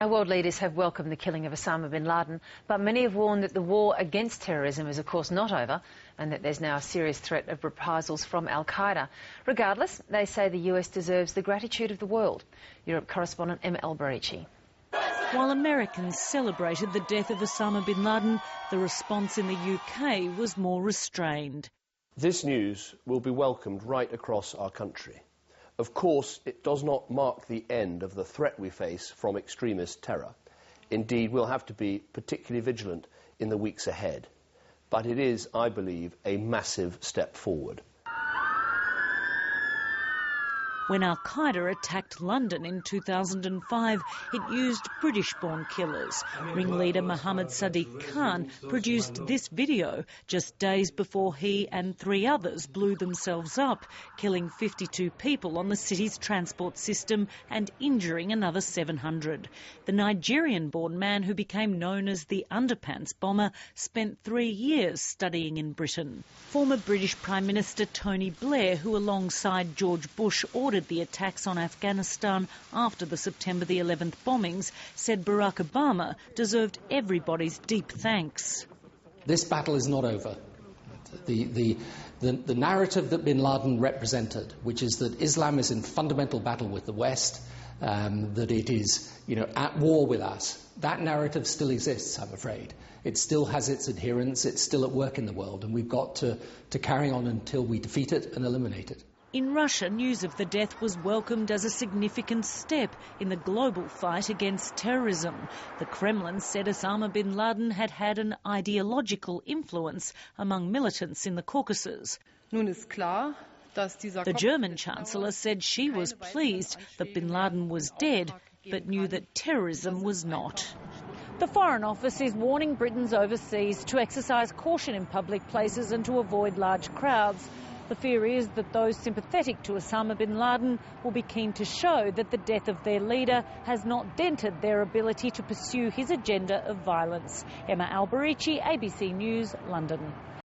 Our world leaders have welcomed the killing of Osama bin Laden, but many have warned that the war against terrorism is of course not over and that there's now a serious threat of reprisals from Al-Qaeda. Regardless, they say the US deserves the gratitude of the world. Europe correspondent Emma Alberici. While Americans celebrated the death of Osama bin Laden, the response in the UK was more restrained. This news will be welcomed right across our country. Of course, it does not mark the end of the threat we face from extremist terror. Indeed, we'll have to be particularly vigilant in the weeks ahead. But it is, I believe, a massive step forward. When Al-Qaeda attacked London in 2005, it used British-born killers. Ringleader Mohammed Sadiq Khan produced this video just days before he and 3 others blew themselves up, killing 52 people on the city's transport system and injuring another 700. The Nigerian-born man who became known as the Underpants Bomber spent 3 years studying in Britain. Former British Prime Minister Tony Blair, who alongside George Bush ordered the attacks on Afghanistan after the September the 11th bombings, said Barack Obama deserved everybody's deep thanks. This battle is not over. The narrative that bin Laden represented, which is that Islam is in fundamental battle with the West, that it is, at war with us, that narrative still exists, I'm afraid. It still has its adherents, it's still at work in the world, and we've got to carry on until we defeat it and eliminate it. In Russia, news of the death was welcomed as a significant step in the global fight against terrorism. The Kremlin said Osama bin Laden had had an ideological influence among militants in the Caucasus. The German Chancellor said she was pleased that bin Laden was dead, but knew that terrorism was not. The Foreign Office is warning Britons overseas to exercise caution in public places and to avoid large crowds. The fear is that those sympathetic to Osama bin Laden will be keen to show that the death of their leader has not dented their ability to pursue his agenda of violence. Emma Alberici, ABC News, London.